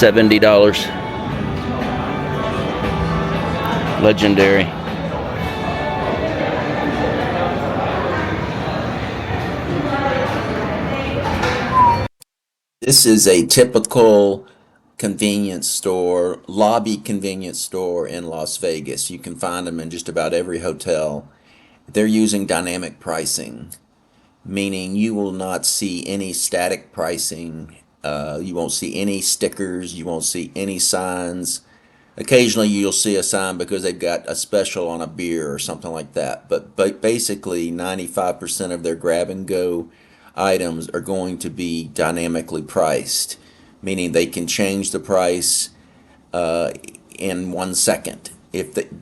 $70. Legendary. This is a typical convenience store, lobby convenience store in Las Vegas. You can find them in just about every hotel. They're using dynamic pricing, meaning you will not see any static pricing. You won't see any stickers. You won't see any signs. Occasionally you'll see a sign because they've got a special on a beer or something like that. But basically 95% of their grab and go items are going to be dynamically priced, meaning they can change the price in 1 second.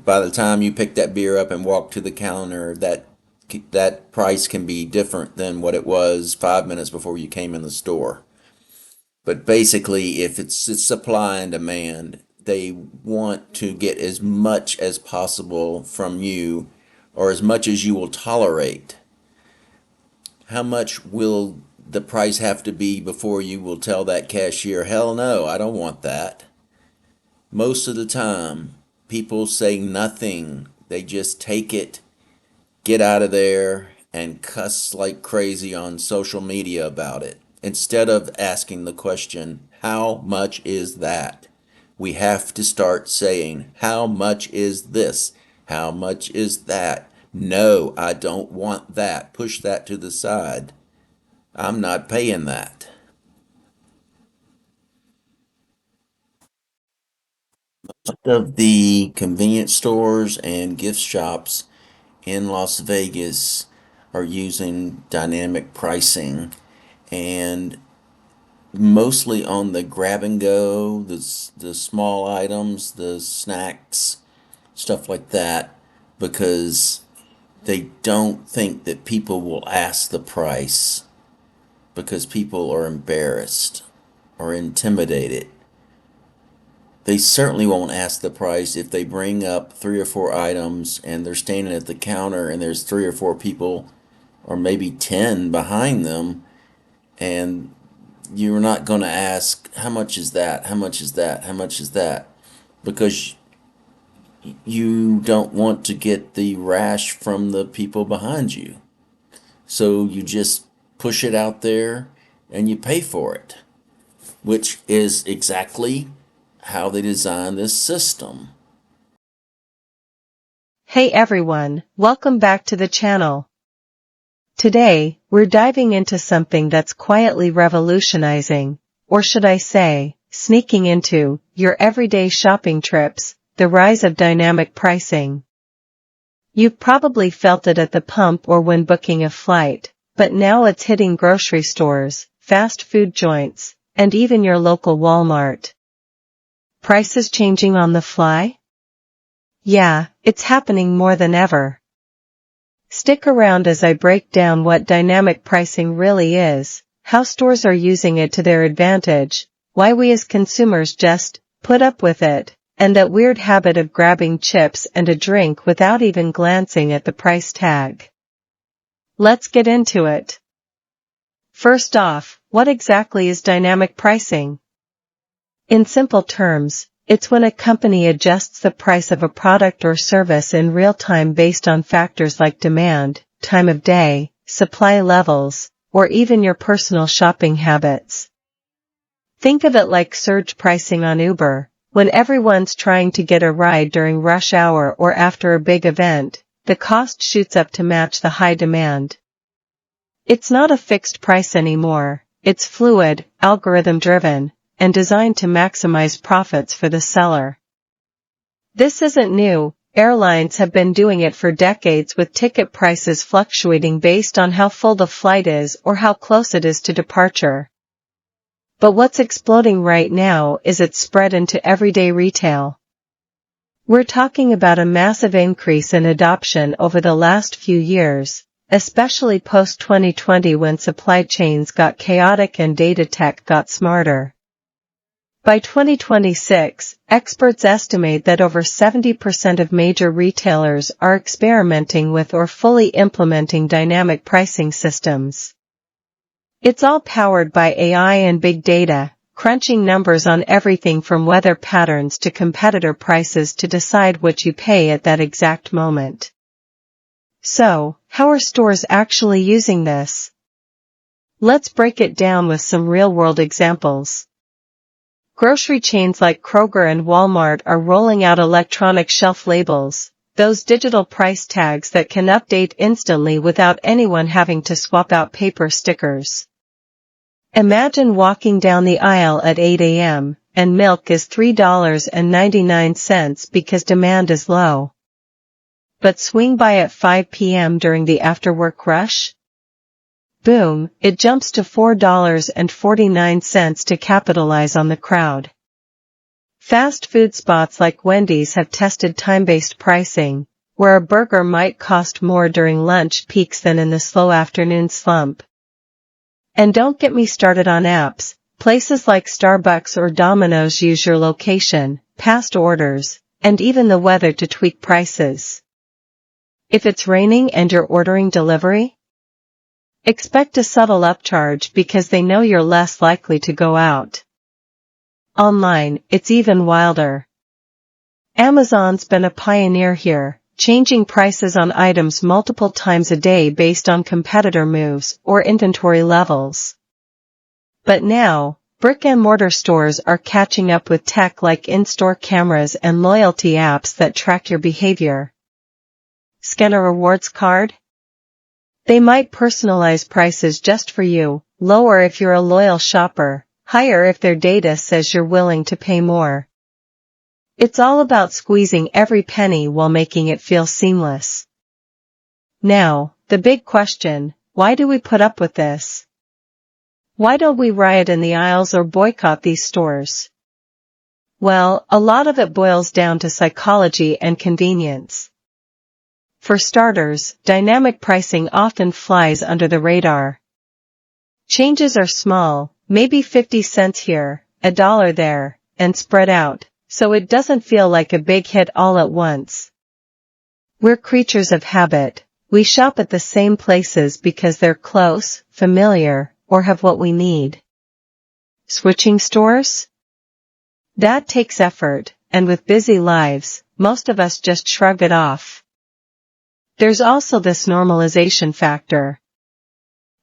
By the time you pick that beer up and walk to the counter, that price can be different than what it was 5 minutes before you came in the store. But basically, if it's supply and demand, they want to get as much as possible from you, or as much as you will tolerate. How much will the price have to be before you will tell that cashier, hell no, I don't want that? Most of the time, people say nothing. They just take it, get out of there, and cuss like crazy on social media about it, instead of asking the question, how much is that? We have to start saying, how much is this? How much is that? No, I don't want that. Push that to the side. I'm not paying that. Most of the convenience stores and gift shops in Las Vegas are using dynamic pricing, and mostly on the grab and go, the small items, the snacks, stuff like that, because they don't think that people will ask the price, because people are embarrassed or intimidated. They certainly won't ask the price if they bring up 3 or 4 items and they're standing at the counter and there's 3 or 4 people, or maybe 10 behind them, and you're not going to ask, how much is that? How much is that? How much is that? Because you don't want to get the rash from the people behind you. So you just push it out there and you pay for it, which is exactly how they designed this system. Hey everyone, welcome back to the channel. Today, we're diving into something that's quietly revolutionizing, or should I say, sneaking into, your everyday shopping trips, the rise of dynamic pricing. You've probably felt it at the pump or when booking a flight, but now it's hitting grocery stores, fast food joints, and even your local Walmart. Prices changing on the fly? Yeah, it's happening more than ever. Stick around as I break down what dynamic pricing really is, how stores are using it to their advantage, why we as consumers just put up with it, and that weird habit of grabbing chips and a drink without even glancing at the price tag. Let's get into it. First off, what exactly is dynamic pricing? In simple terms, it's when a company adjusts the price of a product or service in real time based on factors like demand, time of day, supply levels, or even your personal shopping habits. Think of it like surge pricing on Uber. When everyone's trying to get a ride during rush hour or after a big event, the cost shoots up to match the high demand. It's not a fixed price anymore, it's fluid, algorithm-driven, and designed to maximize profits for the seller. This isn't new, airlines have been doing it for decades with ticket prices fluctuating based on how full the flight is or how close it is to departure. But what's exploding right now is its spread into everyday retail. We're talking about a massive increase in adoption over the last few years, especially post-2020 when supply chains got chaotic and data tech got smarter. By 2026, experts estimate that over 70% of major retailers are experimenting with or fully implementing dynamic pricing systems. It's all powered by AI and big data, crunching numbers on everything from weather patterns to competitor prices to decide what you pay at that exact moment. So, how are stores actually using this? Let's break it down with some real-world examples. Grocery chains like Kroger and Walmart are rolling out electronic shelf labels, those digital price tags that can update instantly without anyone having to swap out paper stickers. Imagine walking down the aisle at 8 a.m., and milk is $3.99 because demand is low. But swing by at 5 p.m. during the after-work rush? Boom, it jumps to $4.49 to capitalize on the crowd. Fast food spots like Wendy's have tested time-based pricing, where a burger might cost more during lunch peaks than in the slow afternoon slump. And don't get me started on apps. Places like Starbucks or Domino's use your location, past orders, and even the weather to tweak prices. If it's raining and you're ordering delivery, expect a subtle upcharge because they know you're less likely to go out. Online, it's even wilder. Amazon's been a pioneer here, changing prices on items multiple times a day based on competitor moves or inventory levels. But now, brick-and-mortar stores are catching up with tech like in-store cameras and loyalty apps that track your behavior. Scan a rewards card? They might personalize prices just for you, lower if you're a loyal shopper, higher if their data says you're willing to pay more. It's all about squeezing every penny while making it feel seamless. Now, the big question, why do we put up with this? Why don't we riot in the aisles or boycott these stores? Well, a lot of it boils down to psychology and convenience. For starters, dynamic pricing often flies under the radar. Changes are small, maybe 50 cents here, $1 there, and spread out, so it doesn't feel like a big hit all at once. We're creatures of habit. We shop at the same places because they're close, familiar, or have what we need. Switching stores? That takes effort, and with busy lives, most of us just shrug it off. There's also this normalization factor.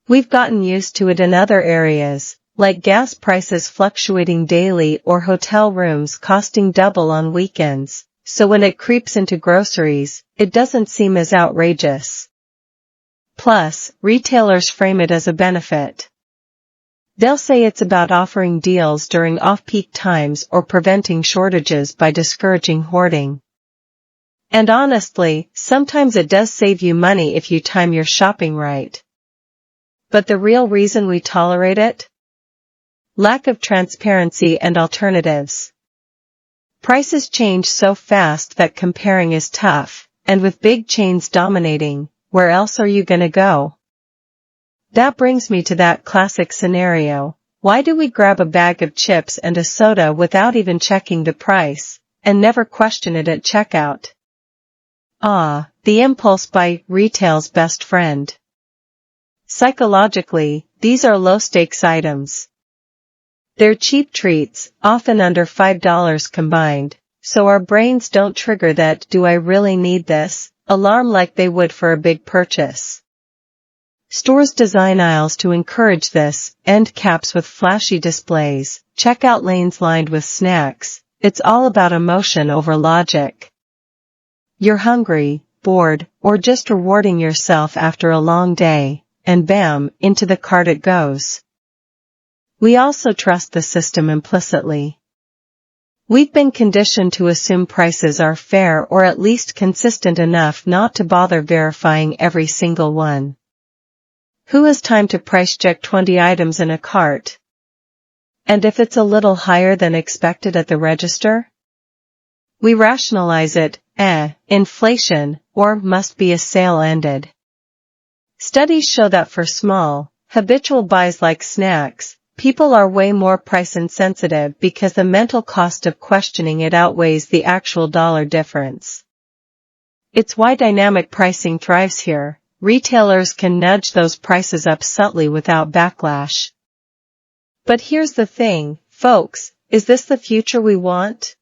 We've gotten used to it in other areas, like gas prices fluctuating daily or hotel rooms costing double on weekends, so when it creeps into groceries, it doesn't seem as outrageous. Plus, retailers frame it as a benefit. They'll say it's about offering deals during off-peak times or preventing shortages by discouraging hoarding. And honestly, sometimes it does save you money if you time your shopping right. But the real reason we tolerate it? Lack of transparency and alternatives. Prices change so fast that comparing is tough, and with big chains dominating, where else are you gonna go? That brings me to that classic scenario. Why do we grab a bag of chips and a soda without even checking the price, and never question it at checkout? The impulse buy, retail's best friend. Psychologically, these are low-stakes items. They're cheap treats, often under $5 combined, so our brains don't trigger that "do I really need this?" alarm like they would for a big purchase. Stores design aisles to encourage this, end caps with flashy displays, checkout lanes lined with snacks. It's all about emotion over logic. You're hungry, bored, or just rewarding yourself after a long day, and bam, into the cart it goes. We also trust the system implicitly. We've been conditioned to assume prices are fair or at least consistent enough not to bother verifying every single one. Who has time to price check 20 items in a cart? And if it's a little higher than expected at the register? We rationalize it, inflation, or must be a sale ended. Studies show that for small, habitual buys like snacks, people are way more price insensitive because the mental cost of questioning it outweighs the actual dollar difference. It's why dynamic pricing thrives here. Retailers can nudge those prices up subtly without backlash. But here's the thing, Folks, is this the future we want?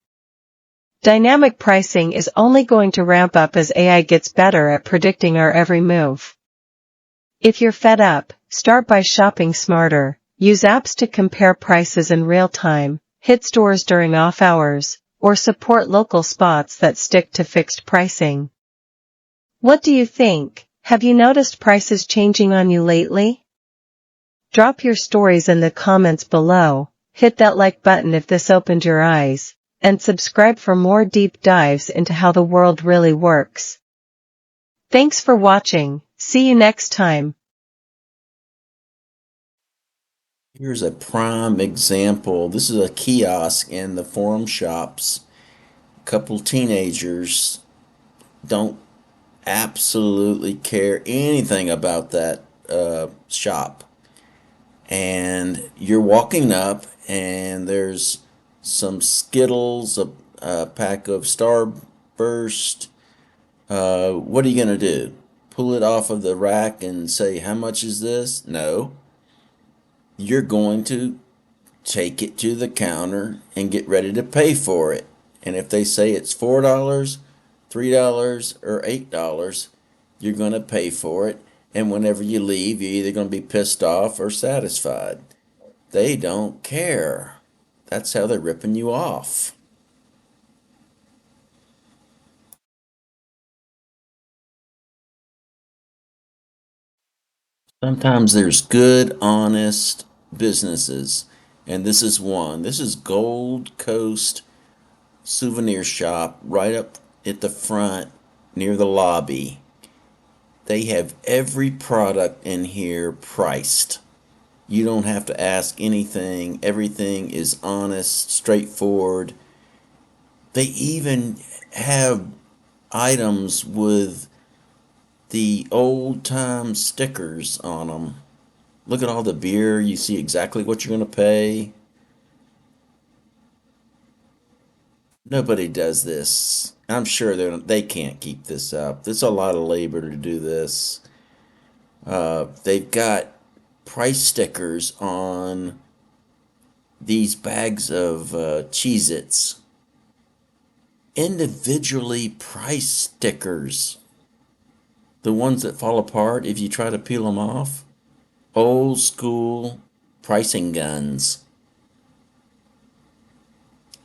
Dynamic pricing is only going to ramp up as AI gets better at predicting our every move. If you're fed up, start by shopping smarter. Use apps to compare prices in real time, hit stores during off hours, or support local spots that stick to fixed pricing. What do you think? Have you noticed prices changing on you lately? Drop your stories in the comments below, hit that like button if this opened your eyes, and subscribe for more deep dives into how the world really works. Thanks for watching. See you next time. Here's a prime example. This is a kiosk in the Forum Shops. A couple teenagers don't absolutely care anything about that shop. And you're walking up, and there's some Skittles, a pack of Starburst. What are you going to do? Pull it off of the rack and say, how much is this? No. You're going to take it to the counter and get ready to pay for it. And if they say it's $4, $3, or $8, you're going to pay for it. And whenever you leave, you're either going to be pissed off or satisfied. They don't care. That's how they're ripping you off. Sometimes there's good, honest businesses, and this is one. This is Gold Coast Souvenir Shop right up at the front near the lobby. They have every product in here priced. You don't have to ask anything. Everything is honest, straightforward. They even have items with the old time stickers on them. Look at all the beer. You see exactly what you're going to pay. Nobody does this. I'm sure they can't keep this up. It's a lot of labor to do this. They've got price stickers on these bags of Cheez-Its. Individually priced stickers. The ones that fall apart if you try to peel them off. Old school pricing guns.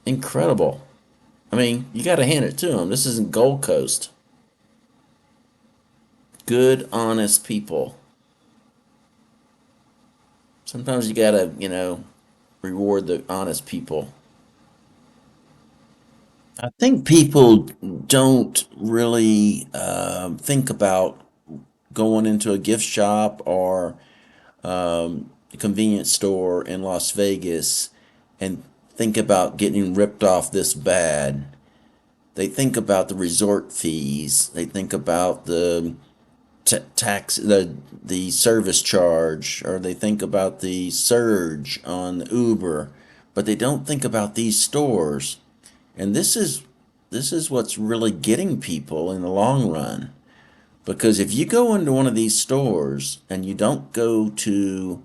Incredible. I mean, you got to hand it to them. This isn't Gold Coast. Good, honest people. Sometimes you got to, reward the honest people. I think people don't really think about going into a gift shop or a convenience store in Las Vegas and think about getting ripped off this bad. They think about the resort fees. They think about the tax, the service charge, or they think about the surge on the Uber, but they don't think about these stores. And this is what's really getting people in the long run. Because if you go into one of these stores and you don't go to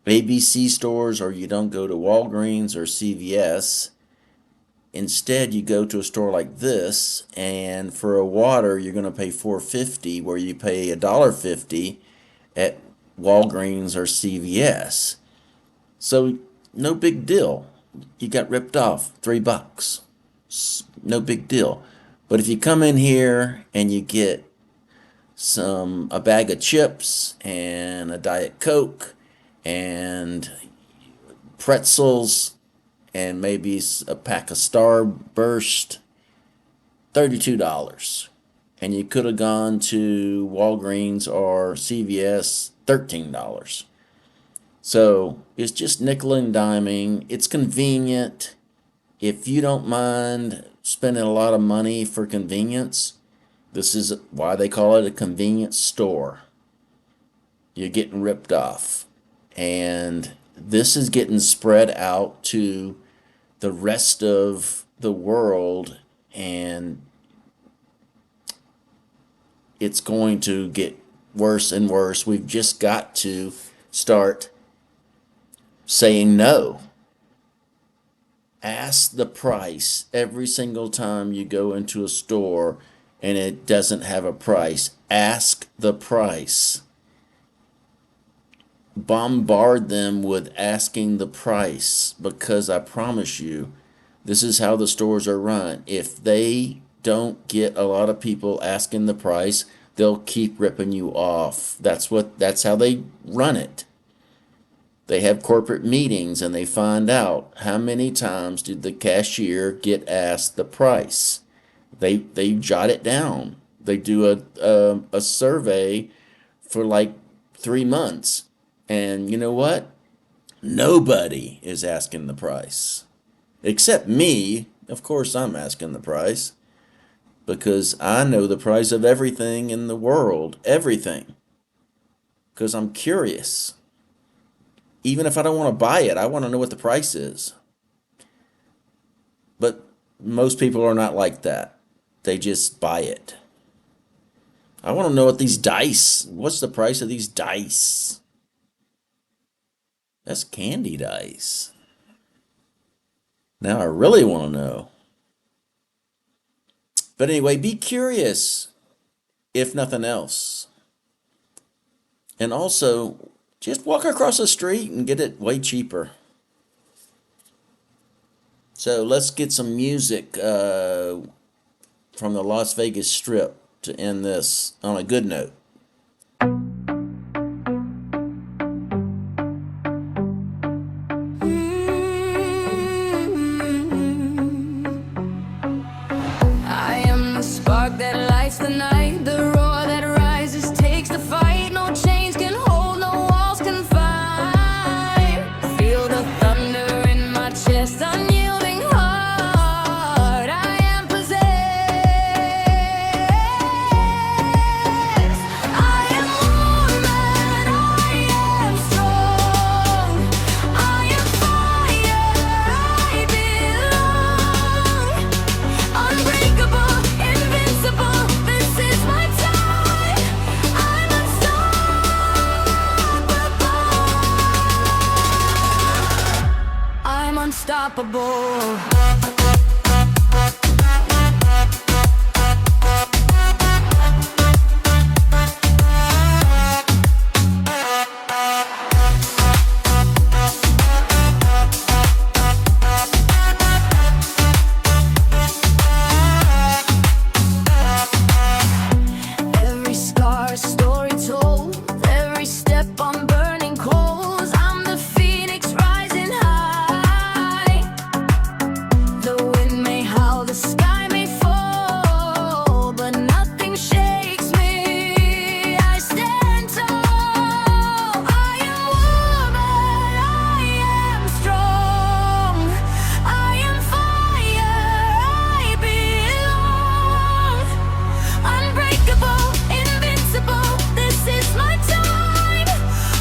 ABC stores or you don't go to Walgreens or CVS, instead you go to a store like this, and for a water you're going to pay $4.50 where you pay $1.50 at Walgreens or CVS. So no big deal. You got ripped off $3. No big deal. But if you come in here and you get a bag of chips and a Diet Coke and pretzels and maybe a pack of Starburst, $32. And you could have gone to Walgreens or CVS, $13. So it's just nickel and diming. It's convenient. If you don't mind spending a lot of money for convenience, this is why they call it a convenience store. You're getting ripped off. And this is getting spread out to the rest of the world, and it's going to get worse and worse. We've just got to start saying no. Ask the price every single time you go into a store and it doesn't have a price. Ask the price. Bombard them with asking the price, because I promise you, this is how the stores are run. If they don't get a lot of people asking the price, they'll keep ripping you off. That's how they run it. They have corporate meetings and they find out how many times did the cashier get asked the price. They jot it down. They do a survey for like 3 months. And you know what? Nobody is asking the price. Except me. Of course I'm asking the price. Because I know the price of everything in the world. Everything. Because I'm curious. Even if I don't want to buy it, I want to know what the price is. But most people are not like that. They just buy it. I want to know what's the price of these dice? That's candy dice. Now I really want to know. But anyway, be curious, if nothing else. And also, just walk across the street and get it way cheaper. So let's get some music from the Las Vegas Strip to end this on a good note. I am the spark that lights the night, the roar that rises, takes the fight. No chains can hold, no walls can fight. Feel the thunder in my chest, unyielding heart. I am possessed. I am woman, I am strong. I am fire, I belong. Unbreakable, invincible, this is my time. I'm unstoppable. I'm unstoppable. Every scar, a story told. Every step on burning coals. I'm the phoenix rising high. The wind may howl, the sky may fall, but nothing shakes me. I stand tall. I am woman, I am strong. I am fire, I belong. Unbreakable, invincible, this is my time.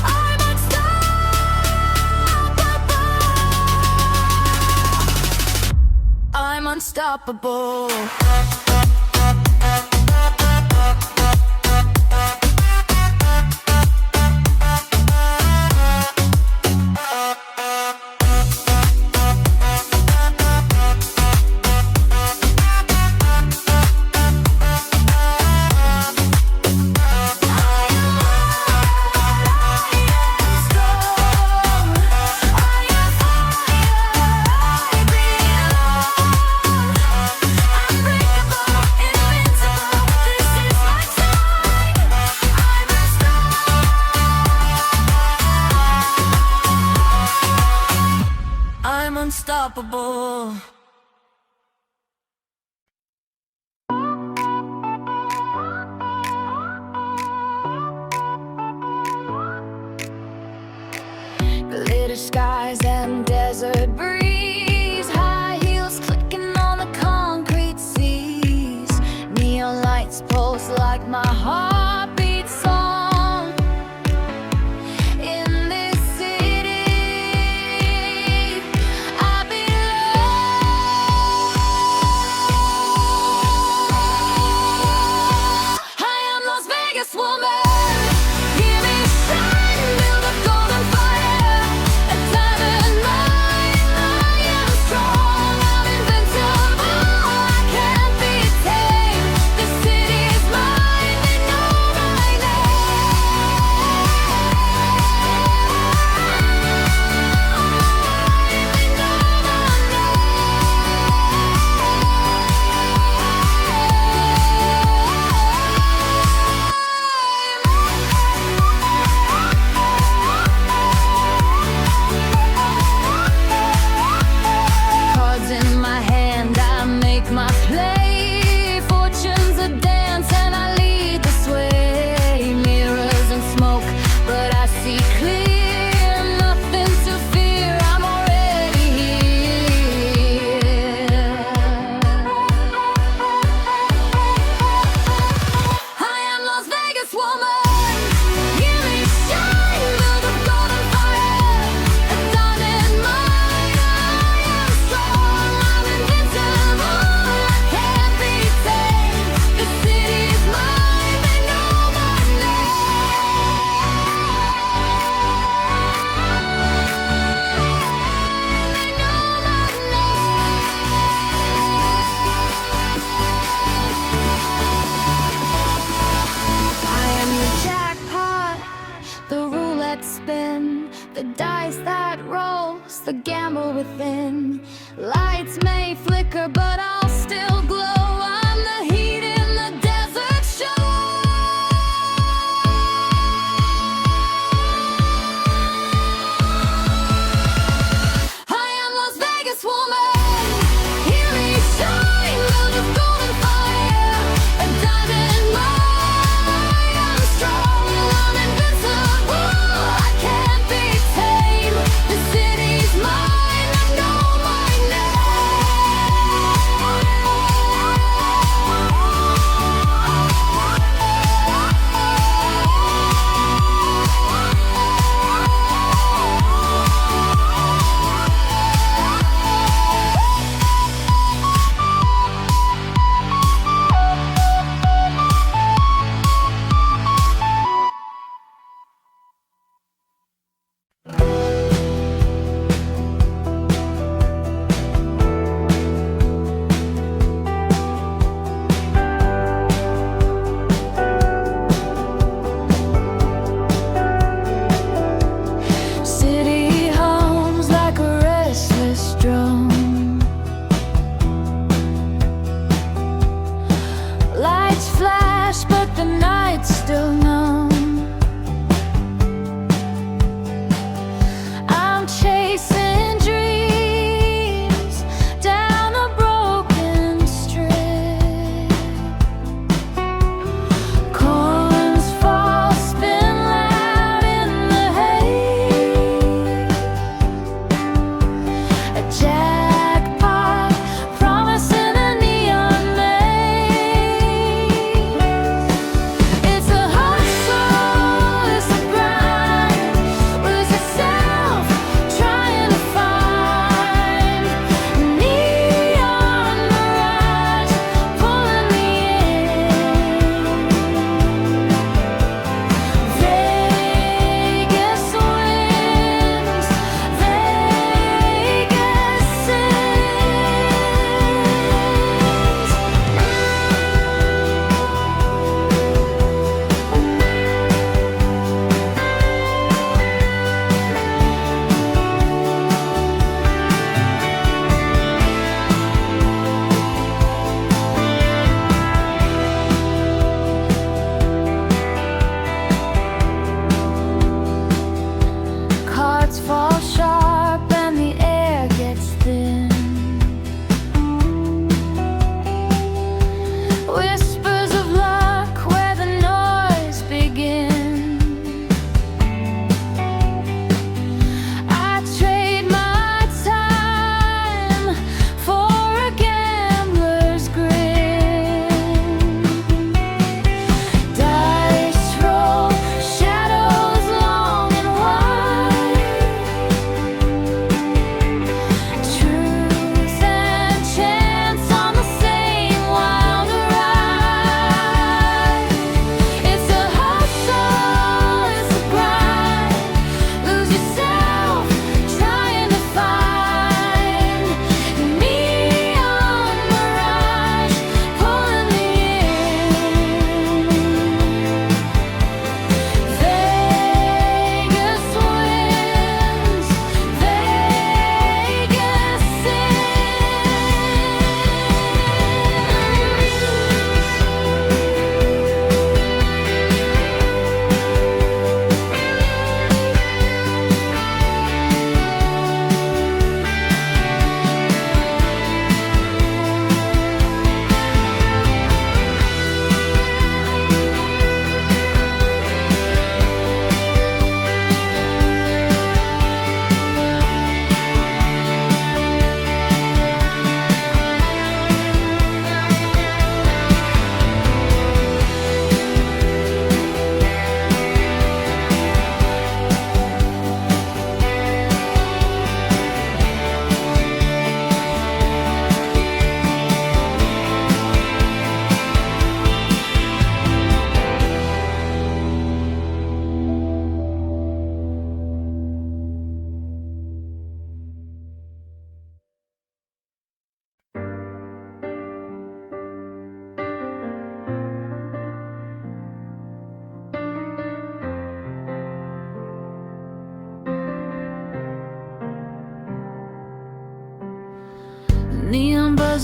I'm unstoppable. I'm unstoppable. I'm unstoppable. Glitter skies and desert breeze, high heels clicking on the concrete seas, neon lights pulse like my heartbeat song. In this city, I belong. I am Las Vegas woman. Hear me shine, build a golden fire. A diamond mine, I am strong. the gamble within. Lights may flicker, but I'll still glow. I'm the heat in the desert shore. I am Las Vegas woman. Hear me shine, build a golden fire, a diamond mine. I'm strong, I'm invincible. I can't be tamed. The city's mine. I know my name.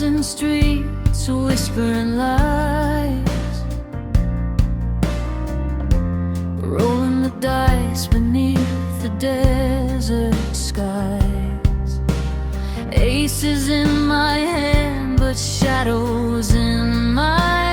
thousand streets whispering lies, rolling the dice beneath the desert skies. Aces in my hand, but shadows in my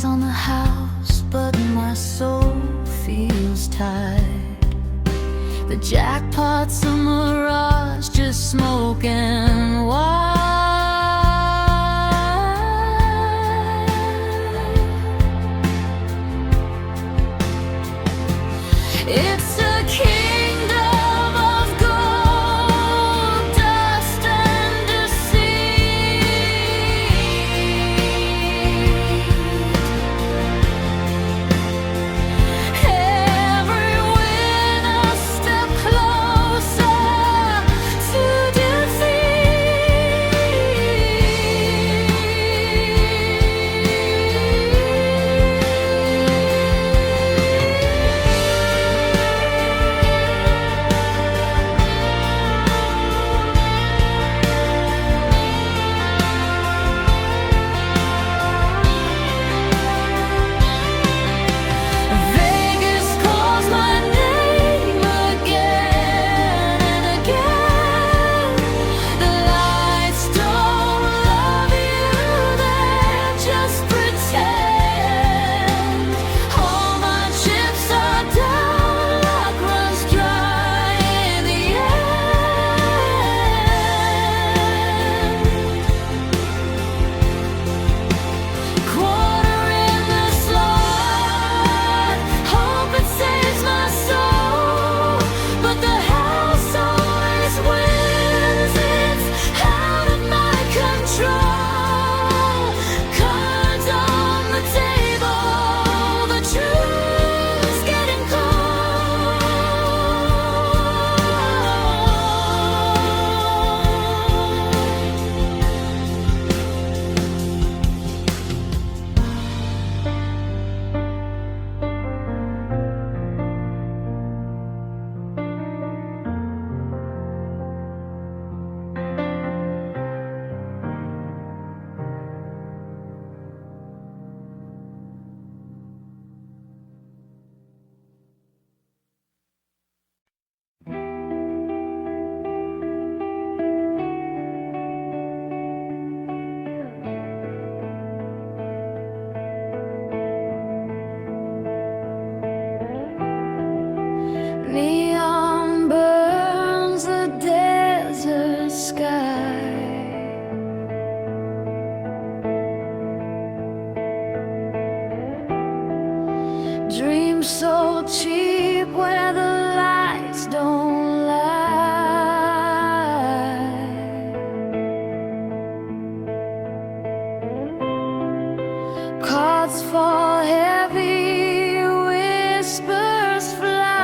on the house, but my soul feels tired. The jackpot's a mirage, just smoke and wine. It's a kingdom of gold, dust and deceit. Every winner step closer to defeat. Vegas calls my name again and again. The lights don't love you, they just pretend. All my chips are down, luck runs dry in the end. Quarter in the slot, hope it saves my soul, but the house always wins. It's out of my control. Cards on the table, the truth's getting cold. Neon burns the desert sky. Dreams so cheap where the lights don't lie. Cards fall heavy, whispers fly.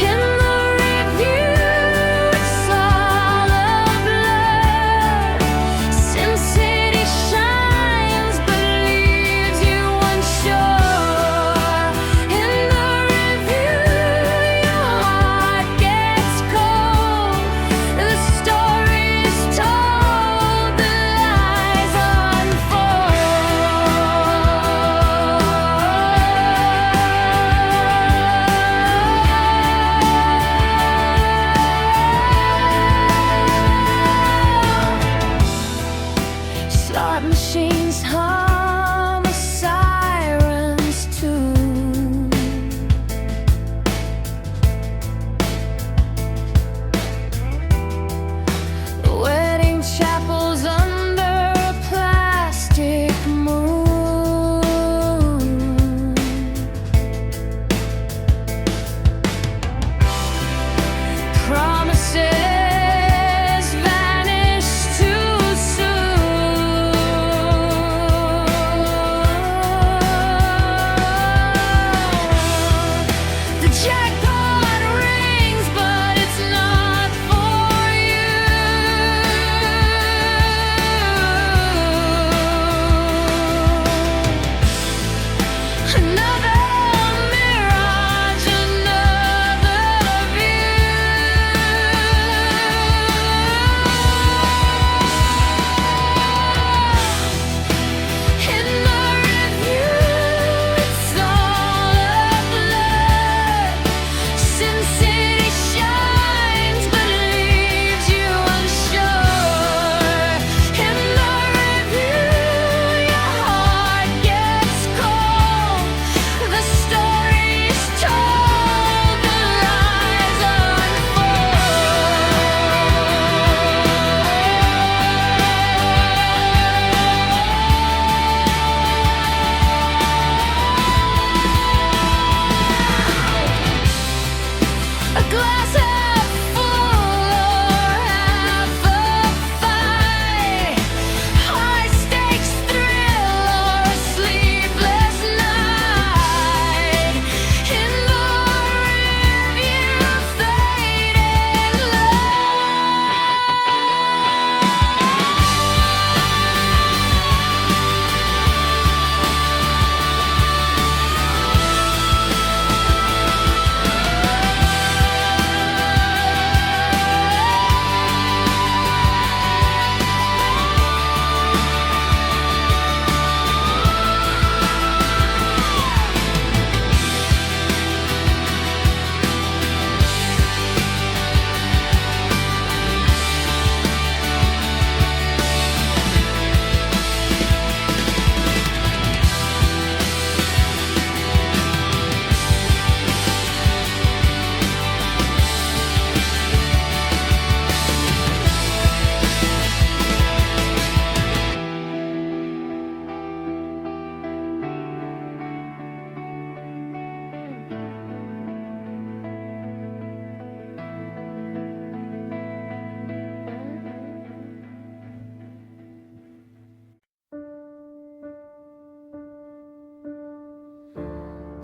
In the review, it's all a blur. Sin City shines.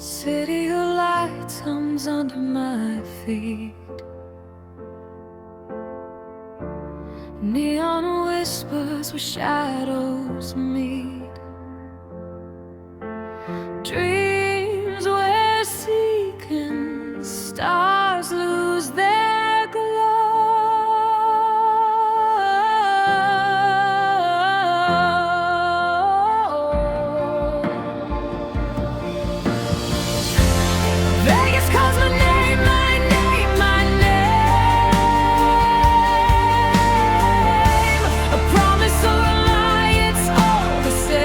City of lights hums under my feet. Neon whispers where shadows meet. Dreams where seeking stars lose their glow. Vegas calls my name, my name, my name. A promise or a lie, it's all the same.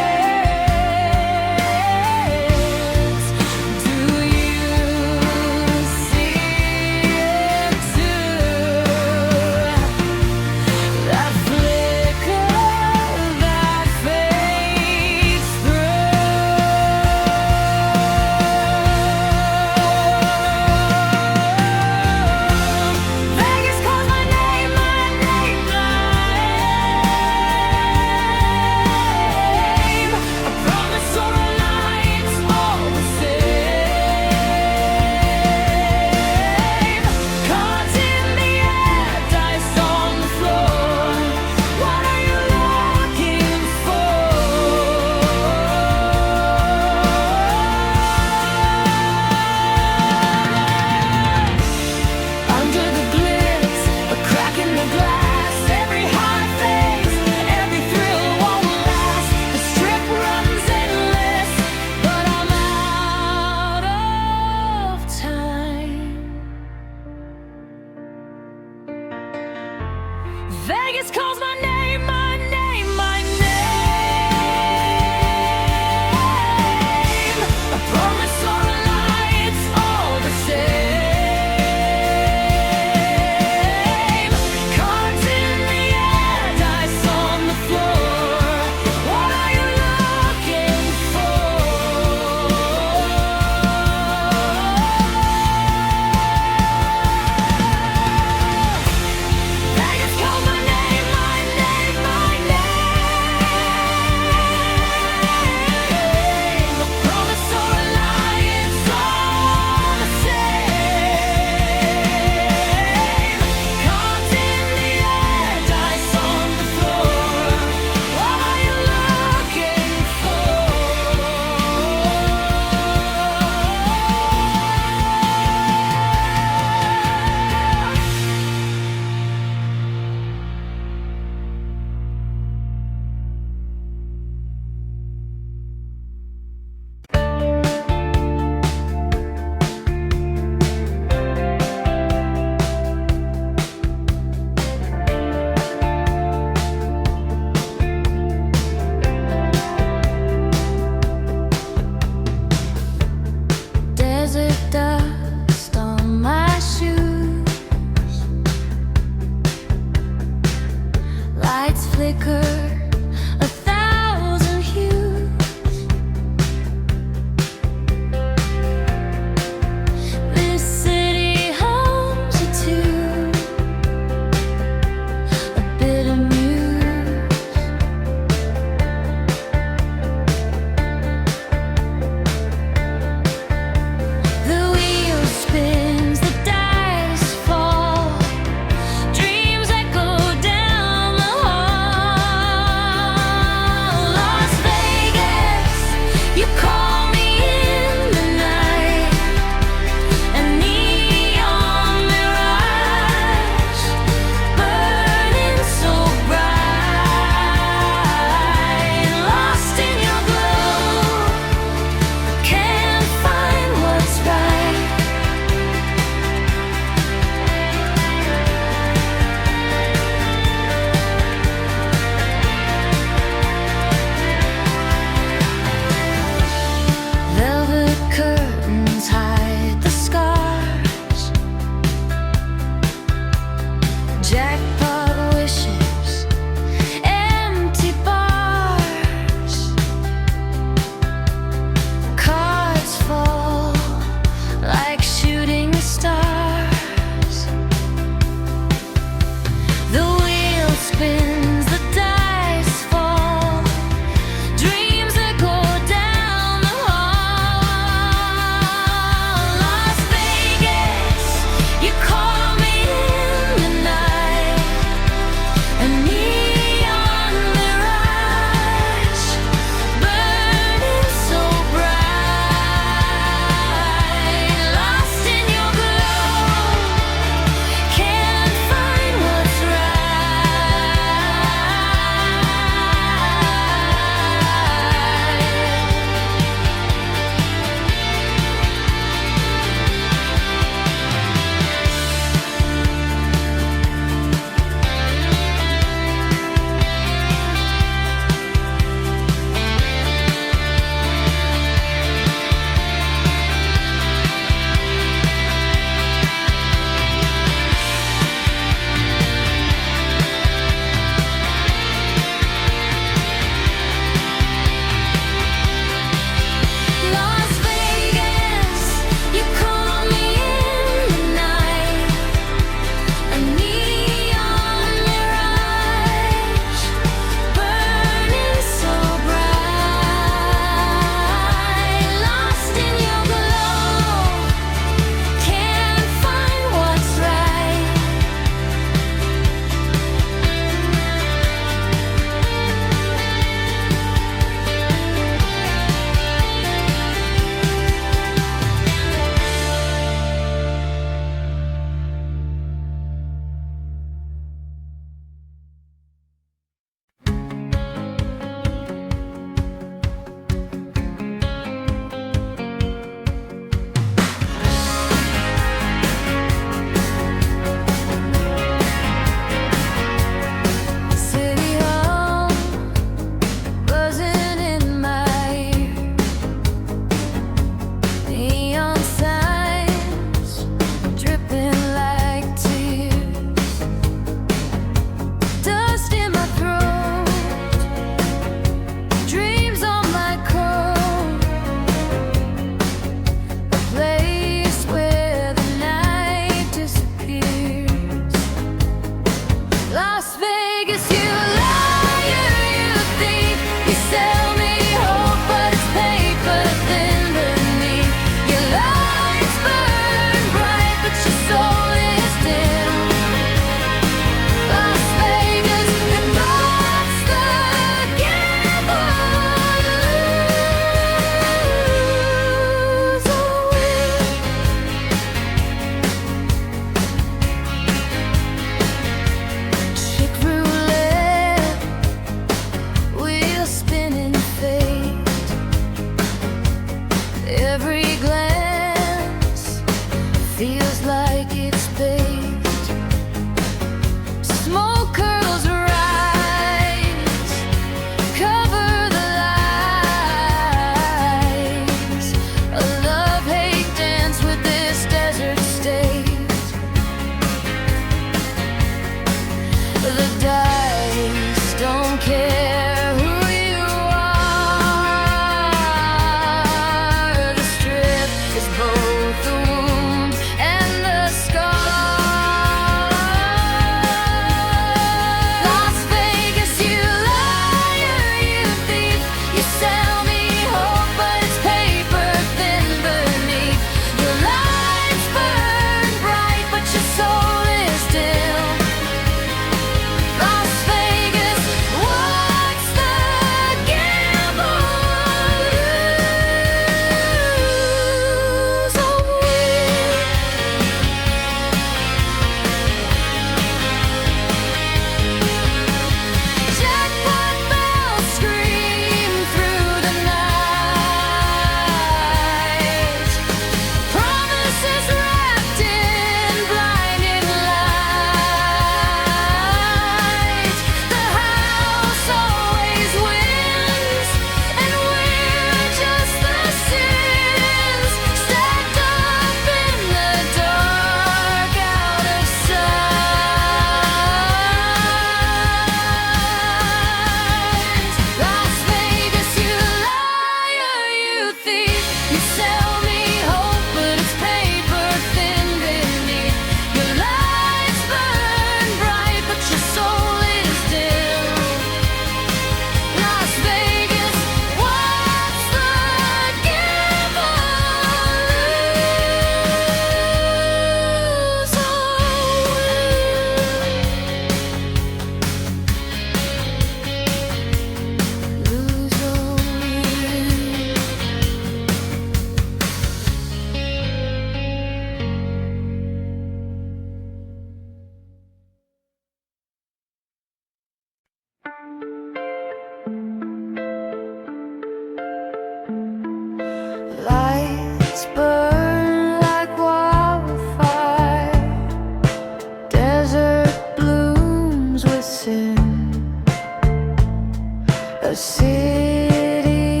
City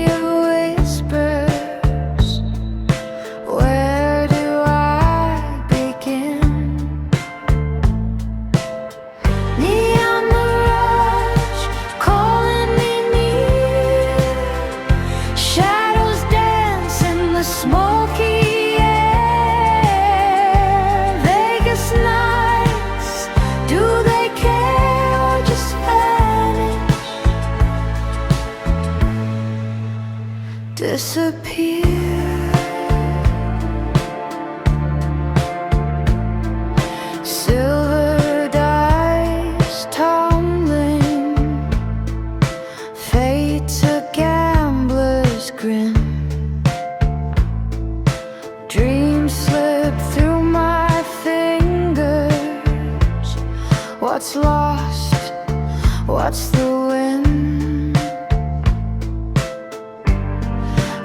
of whispers, where do I begin? Neon mirage calling me near, shadows dance in the smoky air. Vegas nights, do they care or just vanish? Disappear. Silver dice tumbling, fate's a gambler's grin. Dreams slip through my fingers. What's lost? What's the win?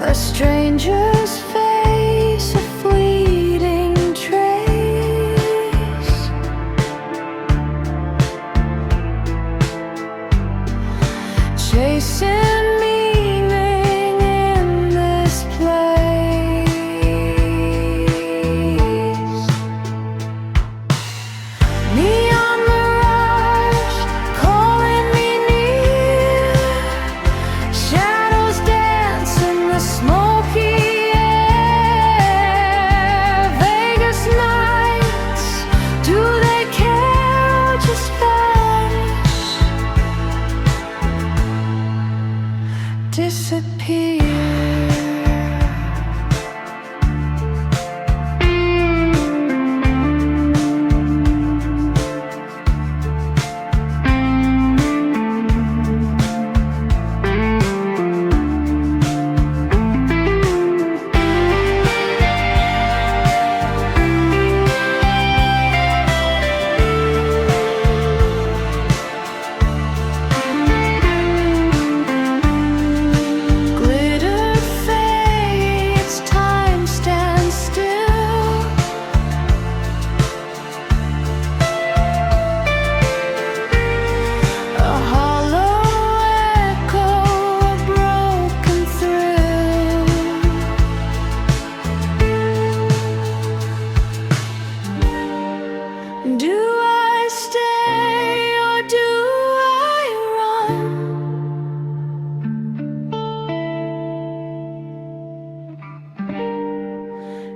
A stranger's face, a fleeting trace. Chasing meaning in this place. Neon mirage calling me near, shadows dance in the smoky air. Vegas nights, do they care or just vanish? Disappear. Glitter fades, time stands still. A hollow echo, a broken thrill. Do I stay or do I run?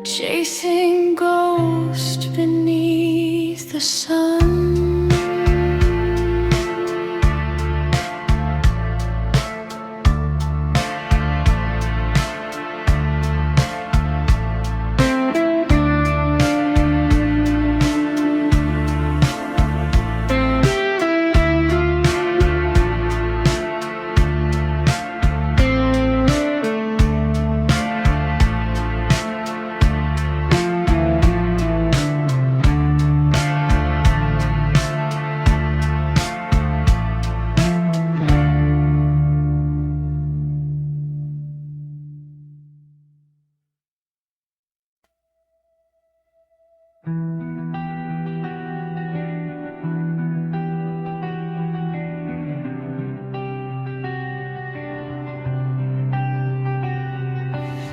Chasing ghosts beneath the sun.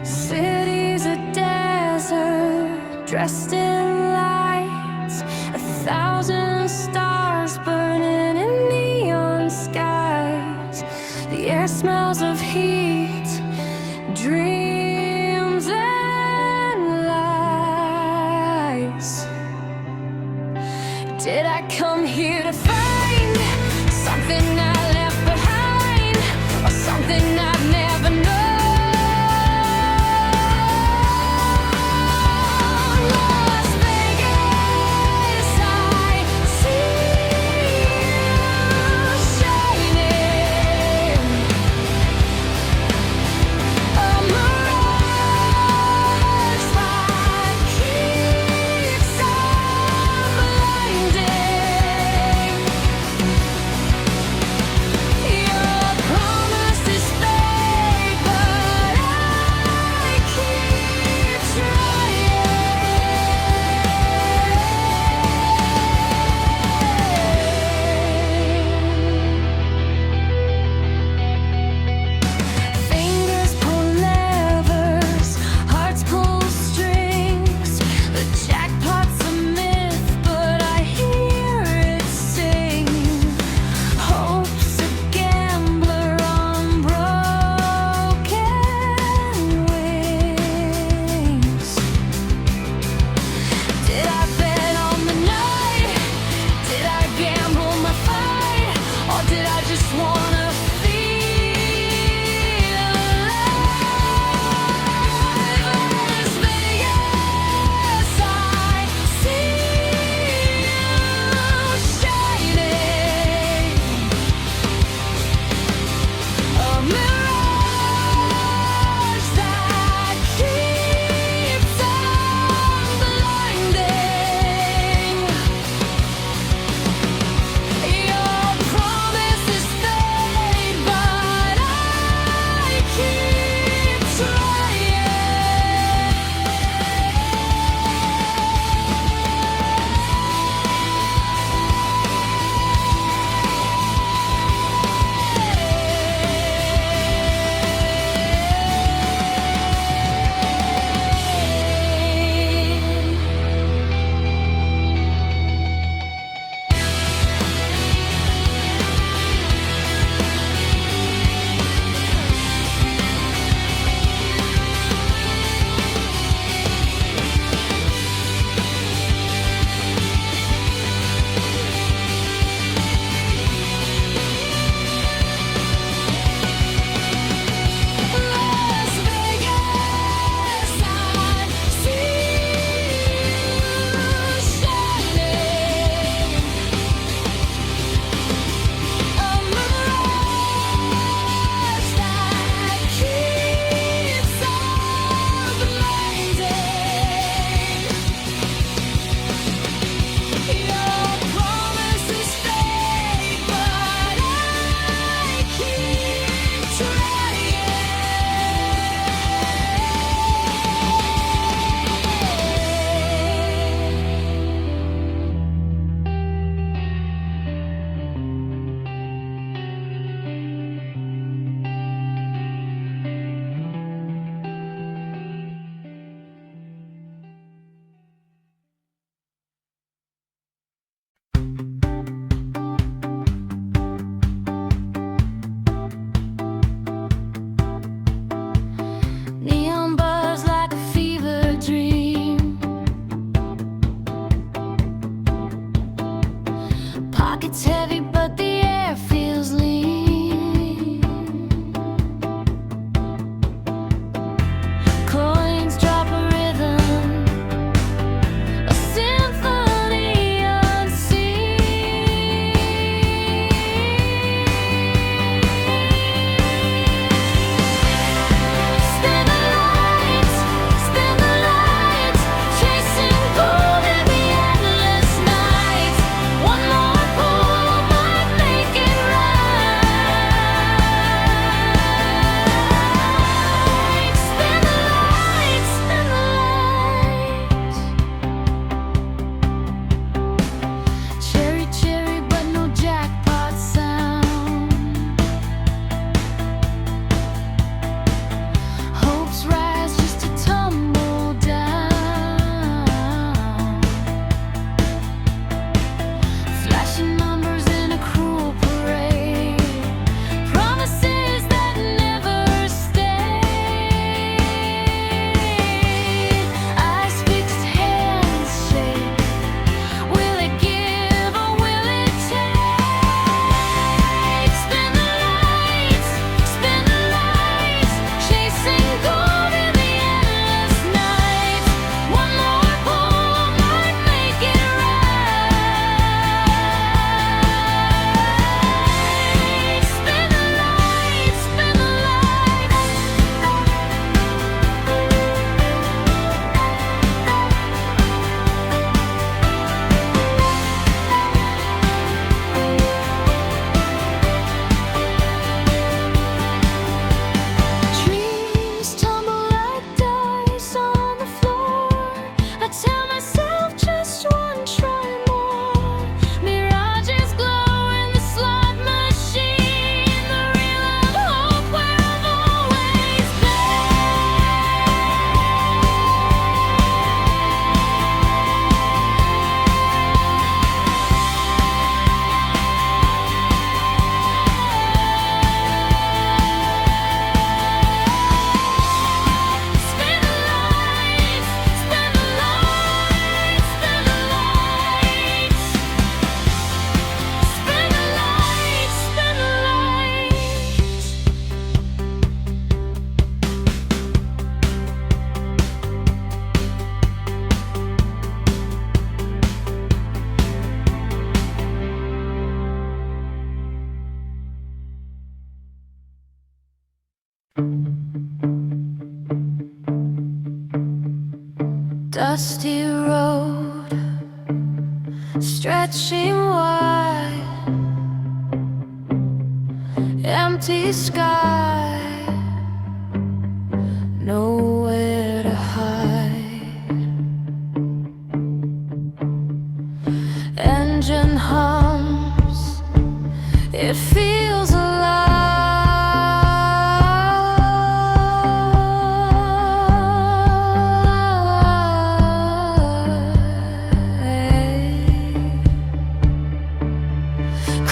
City's a desert dressed in lights, 1,000 stars burning in neon skies. The air smells of heat, dreams and lies. Did I come here to find something I left behind, or something I've never known? Las Vegas, I see you shining. A mirage that keeps on blinding. dusty road stretching wide, empty sky, nowhere to hide. Engine hums, it feels alive.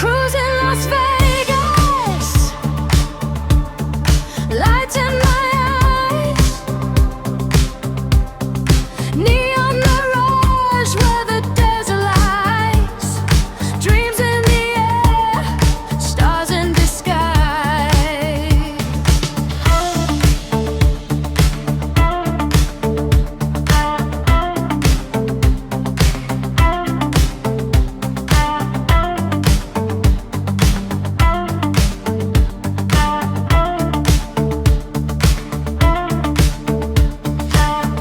Cruising Las Vegas, lights in my eyes, neon mirage where the desert lies, dreams in the air, stars in disguise.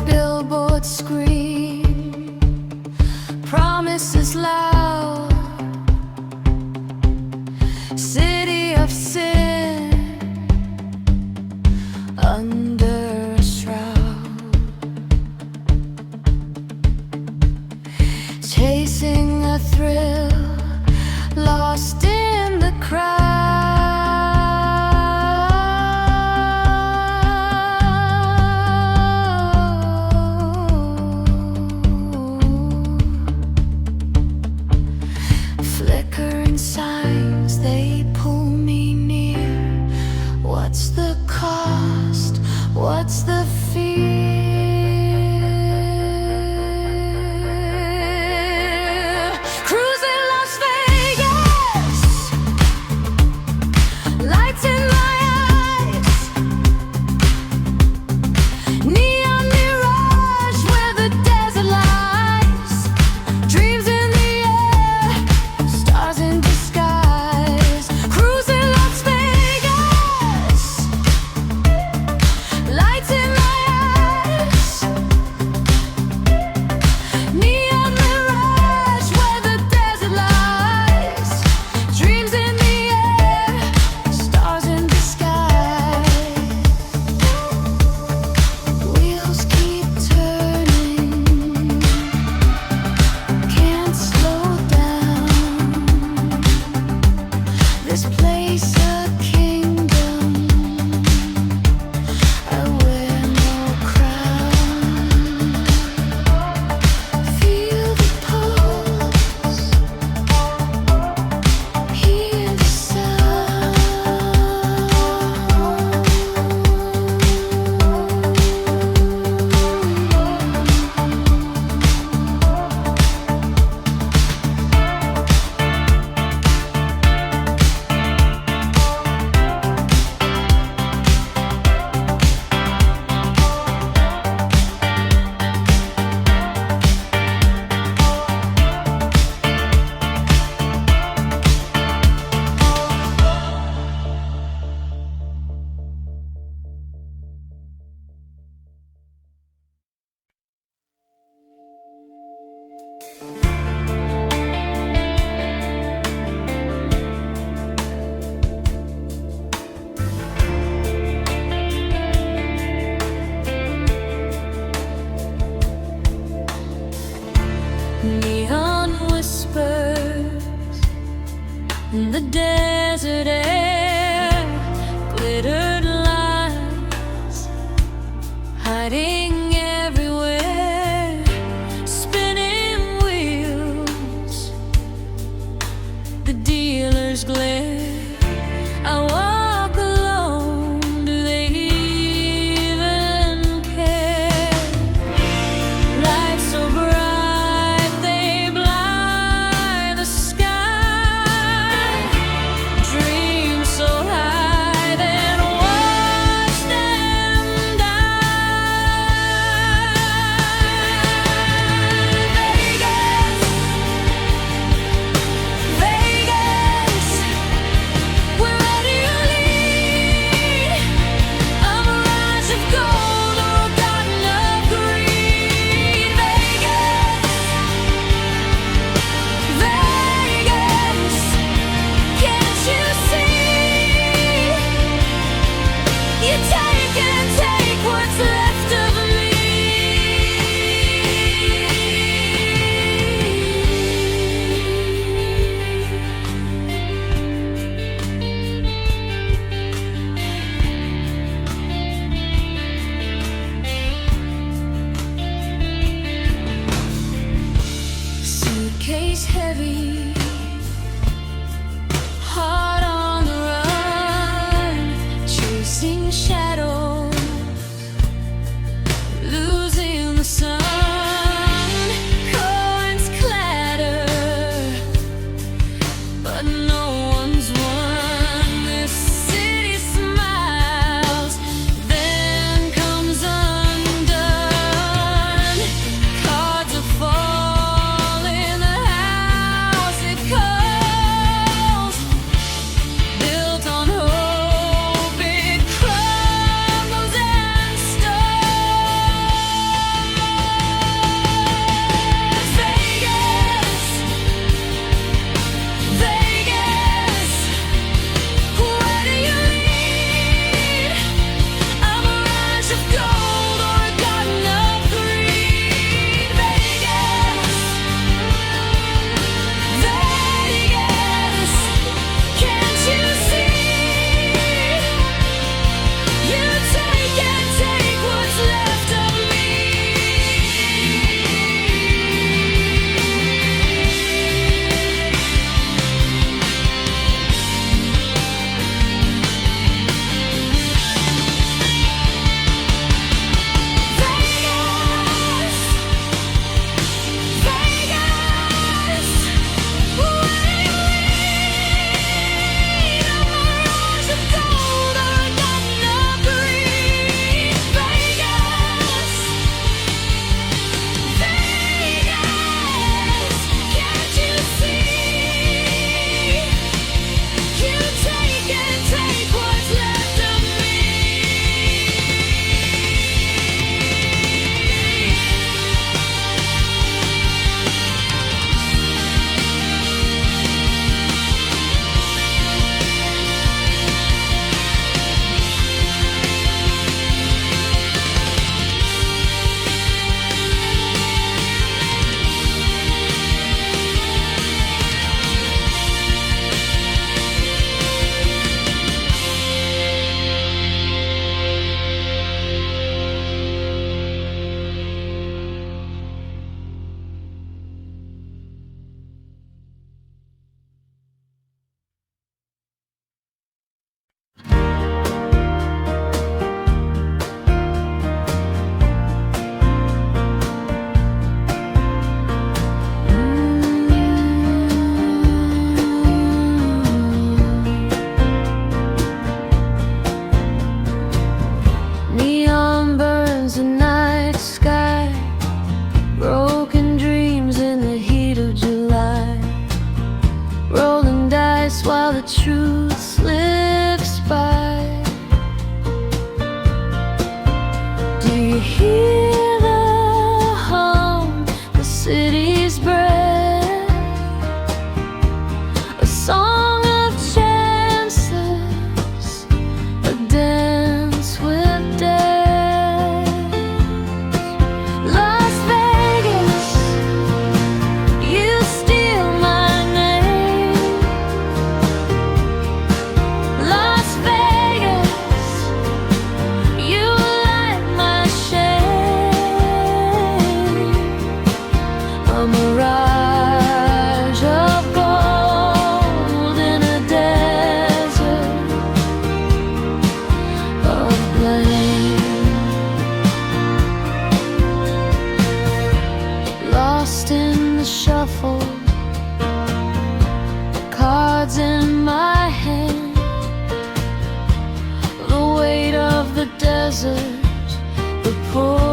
Billboard scream, promises loud, city of sin, under a shroud, chasing a thrill, lost in the crowd. Flickering signs, they pull me near. What's the cost? What's the fear? Cruising Las Vegas, lights in my eyes, neon mirage where the desert lies, dreams in the air, stars in disguise. Cruising Las Vegas, lights in my eyes, neon mirage where the desert lies, dreams in the air, stars in disguise. Wheels keep turning, can't slow down. This place a kingdom, I wear no crown. Feel the pulse, hear the sound. Neon whispers in the desert air, glittered lines hiding everywhere, spinning wheels, the dealer's glare. I walk alone, do they even care? Lights so bright they blind the sky, dreams so high then desert, the poor